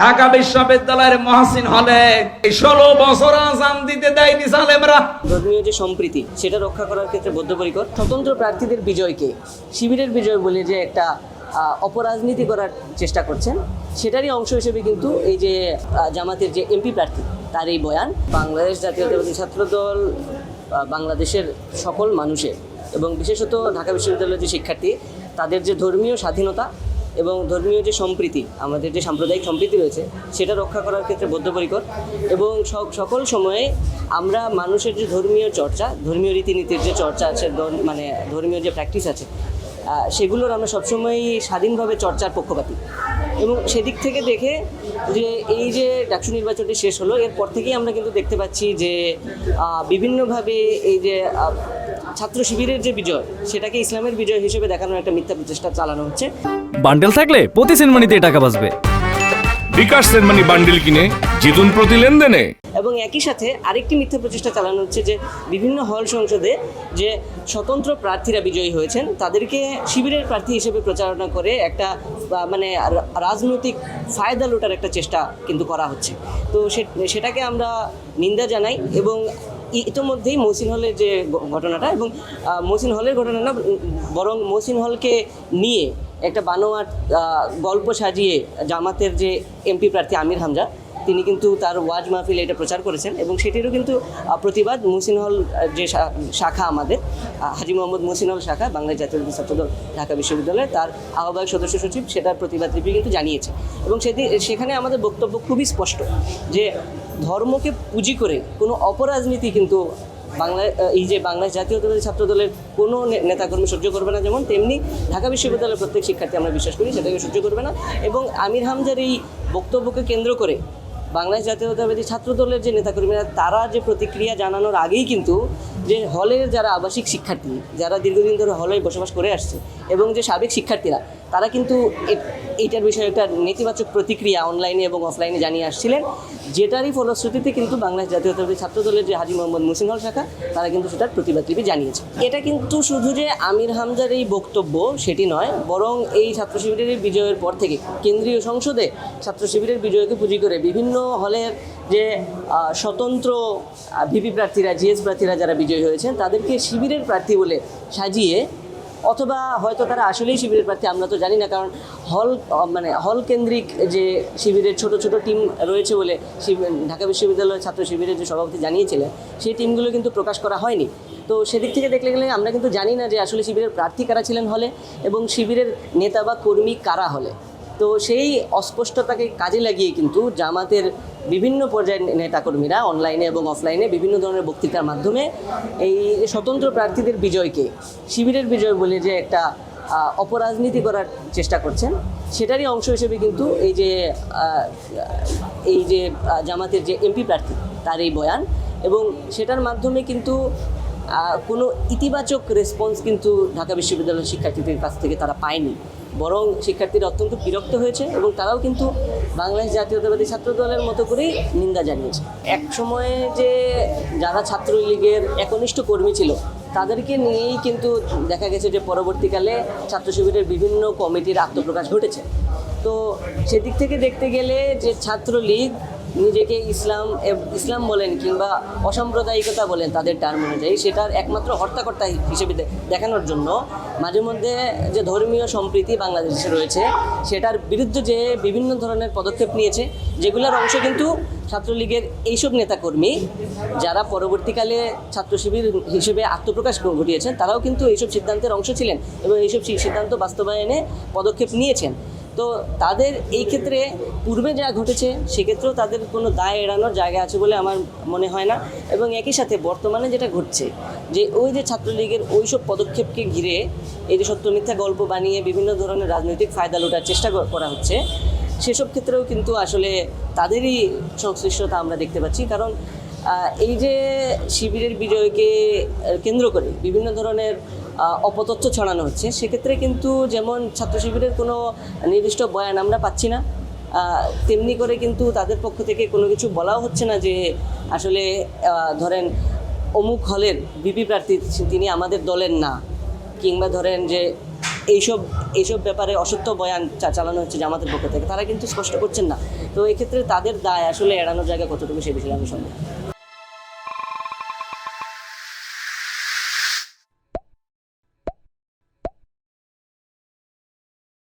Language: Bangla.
ঢাকা বিশ্ববিদ্যালয়ের মহসিন হলে 16 বছর আজান দিতে দেয়নি সালেমরা। ধর্মীয় যে সম্প্রীতি সেটা রক্ষা করার ক্ষেত্রে বদ্ধপরিকর। স্বতন্ত্র প্রার্থীদের বিজয়কে শিবিরের বিজয় বলে যে একটা অপরাজনীতি করার চেষ্টা করছেন, সেটারই অংশ হিসেবে কিন্তু এই যে জামাতের যে এমপি প্রার্থী তার এই বয়ান। বাংলাদেশ জাতীয়তাবাদী ছাত্রদল বাংলাদেশের সকল মানুষের এবং বিশেষত ঢাকা বিশ্ববিদ্যালয়ের যে শিক্ষার্থী তাদের যে ধর্মীয় স্বাধীনতা এবং ধর্মীয় যে সম্প্রীতি, আমাদের যে সাম্প্রদায়িক সম্প্রীতি রয়েছে সেটা রক্ষা করার ক্ষেত্রে বদ্ধপরিকর। এবং সকল সময়ে আমরা মানুষের যে ধর্মীয় চর্চা, ধর্মীয় রীতিনীতির যে চর্চা আছে, মানে ধর্মীয় যে প্র্যাকটিস আছে, সেগুলোর আমরা সবসময়ই স্বাধীনভাবে চর্চার পক্ষপাতী। এবং সেদিক থেকে দেখে যে এই যে ডাকসু নির্বাচনটি শেষ হলো, এরপর থেকেই আমরা কিন্তু দেখতে পাচ্ছি যে বিভিন্নভাবে এই যে ছাত্র শিবিরের যে বিজয়, সেটাকে ইসলামের বিজয় হিসেবে দেখানোর একটা মিথ্যা প্রচেষ্টা চালানো হচ্ছে। বান্ডেল থাকলে প্রতি সেনমানিতে টাকা বাঁচবে। বিকাশ সেনমানি বান্ডেল কিনে জিতুন প্রতি লেনদেনে। এবং একই সাথে আরেকটি মিথ্যা প্রচেষ্টা চালানো হচ্ছে যে বিভিন্ন হল সংসদে যে স্বতন্ত্র প্রার্থীরা বিজয়ী হয়েছেন তাদেরকে শিবিরের প্রার্থী হিসেবে প্রচারণা করে একটা মানে রাজনৈতিক ফায়দা লুটার একটা চেষ্টা কিন্তু করা হচ্ছে। তো সেটাকে আমরা নিন্দা জানাই। এবং ইতিমধ্যেই মহসিন হলের যে ঘটনাটা, এবং মহসিন হলের ঘটনা না, বরং মহসিন হলকে নিয়ে একটা বানোয়াট গল্প সাজিয়ে জামাতের যে এমপি প্রার্থী আমির হামজা তিনি কিন্তু তার ওয়াজ মাহফিলে এটা প্রচার করেছেন। এবং সেটিরও কিন্তু প্রতিবাদ মহসিন হল যে শাখা, আমাদের হাজী মোহাম্মদ মহসিন হল শাখা বাংলাদেশ জাতীয়তাবাদী ছাত্রদল ঢাকা বিশ্ববিদ্যালয়ের তার আহ্বায়ক সদস্য সচিব সেটার প্রতিবাদ লিপি কিন্তু জানিয়েছে। এবং সেখানে আমাদের বক্তব্য খুবই স্পষ্ট যে ধর্মকে পুঁজি করে কোনো অপরাজনীতি কিন্তু এই যে বাংলাদেশ জাতীয়তাবাদী ছাত্রদলের কোনো নেতাকর্মী সহ্য করবে না, যেমন তেমনি ঢাকা বিশ্ববিদ্যালয়ের প্রত্যেক শিক্ষার্থী আমরা বিশ্বাস করি সেটাকে সহ্য করবে না। এবং আমির হামজার এই বক্তব্যকে কেন্দ্র করে বাংলাদেশ জাতীয়তাবাদী ছাত্রদলের যে নেতাকর্মীরা তারা যে প্রতিক্রিয়া জানানোর আগেই কিন্তু যে হলের যারা আবাসিক শিক্ষার্থী, যারা দীর্ঘদিন ধরে হলে বসবাস করে আসছে, এবং যে সাবেক শিক্ষার্থীরা তারা কিন্তু এইটার বিষয়ে একটা নেতিবাচক প্রতিক্রিয়া অনলাইনে এবং অফলাইনে জানিয়ে আসছিলেন, যেটারই ফলশ্রুতিতে কিন্তু বাংলাদেশ জাতীয়তাবাদী ছাত্রদলের যে হাজী মোহাম্মদ মহসিন হল শাখা তারা কিন্তু সেটার প্রতিবাদ লিপি জানিয়েছে। এটা কিন্তু শুধু যে আমির হামজার এই বক্তব্য সেটি নয়, বরং এই ছাত্র শিবিরের বিজয়ের পর থেকে কেন্দ্রীয় সংসদে ছাত্র শিবিরের বিজয়কে পুঁজি করে বিভিন্ন হলের যে স্বতন্ত্র ভিপি প্রার্থীরা, জিএস প্রার্থীরা যারা বিজয়ী হয়েছেন তাদেরকে শিবিরের প্রার্থী বলে সাজিয়ে, অথবা হয়তো তারা আসলেই শিবিরের প্রার্থী আমরা তো জানি না, কারণ হল কেন্দ্রিক যে শিবিরের ছোট ছোট টিম রয়েছে বলে ঢাকা বিশ্ববিদ্যালয়ের ছাত্র শিবিরের যে সভাপতি জানিয়েছিলেন সেই টিমগুলো কিন্তু প্রকাশ করা হয়নি। তো সেদিক থেকে দেখলে গেলে আমরা কিন্তু জানি না যে আসলে শিবিরের প্রার্থী কারা ছিলেন হলে এবং শিবিরের নেতা বা কর্মী কারা হলে। তো সেই অস্পষ্টতাকে কাজে লাগিয়ে কিন্তু জামাতের বিভিন্ন পর্যায়ের নেতাকর্মীরা অনলাইনে এবং অফলাইনে বিভিন্ন ধরনের বক্তৃতার মাধ্যমে এই স্বতন্ত্র প্রার্থীদের বিজয়কে শিবিরের বিজয় বলে যে একটা অপরাজনীতি করার চেষ্টা করছেন, সেটারই অংশ হিসেবে কিন্তু এই যে জামাতের যে এমপি প্রার্থী তার এই বয়ান। এবং সেটার মাধ্যমে কিন্তু কোনো ইতিবাচক রেসপন্স কিন্তু ঢাকা বিশ্ববিদ্যালয়ের শিক্ষার্থীদের কাছ থেকে তারা পায়নি, বরং শিক্ষার্থীরা অত্যন্ত বিরক্ত হয়েছে এবং তারাও কিন্তু বাংলাদেশ জাতীয়তাবাদী ছাত্রদলের মতো করেই নিন্দা জানিয়েছে। এক সময়ে যে যারা ছাত্রলীগের একনিষ্ঠ কর্মী ছিল তাদেরকে নিয়েই কিন্তু দেখা গেছে যে পরবর্তীকালে ছাত্র শিবিরের বিভিন্ন কমিটির আত্মপ্রকাশ ঘটেছে। তো সেদিক থেকে দেখতে গেলে যে ছাত্রলীগ নিজেকে ইসলাম বলেন কিংবা অসাম্প্রদায়িকতা বলেন তাদের টার্ম অনুযায়ী, সেটার একমাত্র হর্তাকর্তা হিসেবে দেখানোর জন্য মাঝে মধ্যে যে ধর্মীয় সম্প্রীতি বাংলাদেশে রয়েছে সেটার বিরুদ্ধে যে বিভিন্ন ধরনের পদক্ষেপ নিয়েছে, যেগুলোর অংশ কিন্তু ছাত্রলীগের এইসব নেতাকর্মী যারা পরবর্তীকালে ছাত্র শিবির হিসেবে আত্মপ্রকাশ ঘটিয়েছেন তারাও কিন্তু এইসব সিদ্ধান্তের অংশ ছিলেন এবং এইসব সিদ্ধান্ত বাস্তবায়নে পদক্ষেপ নিয়েছেন। তো তাদের এই ক্ষেত্রে পূর্বে যা ঘটেছে সেক্ষেত্রেও তাদের কোনো দায় এড়ানোর জায়গা আছে বলে আমার মনে হয় না। এবং একই সাথে বর্তমানে যেটা ঘটছে যে ওই যে ছাত্রলীগের ওইসব পদক্ষেপকে ঘিরে এই যে সত্য মিথ্যা গল্প বানিয়ে বিভিন্ন ধরনের রাজনৈতিক ফায়দা লোটার চেষ্টা করা হচ্ছে, সেসব ক্ষেত্রেও কিন্তু আসলে তাদেরই সংশ্লিষ্টতা আমরা দেখতে পাচ্ছি। কারণ এই যে শিবিরের বিজয়কে কেন্দ্র করে বিভিন্ন ধরনের অপতথ্য ছড়ানো হচ্ছে, সেক্ষেত্রে কিন্তু যেমন ছাত্র শিবিরের কোনো নির্দিষ্ট বয়ান আমরা পাচ্ছি না, তেমনি করে কিন্তু তাদের পক্ষ থেকে কোনো কিছু বলাও হচ্ছে না যে আসলে ধরেন অমুক হলের ভিপি প্রার্থী তিনি আমাদের দলের না, কিংবা ধরেন যে এইসব ব্যাপারে অসত্য বয়ান চালানো হচ্ছে জামাতের পক্ষ থেকে, তারা কিন্তু স্পষ্ট করছেন না। তো এক্ষেত্রে তাদের দায় আসলে এড়ানোর জায়গা কতটুকু সে বিষয়ে আমি সন্দেহ।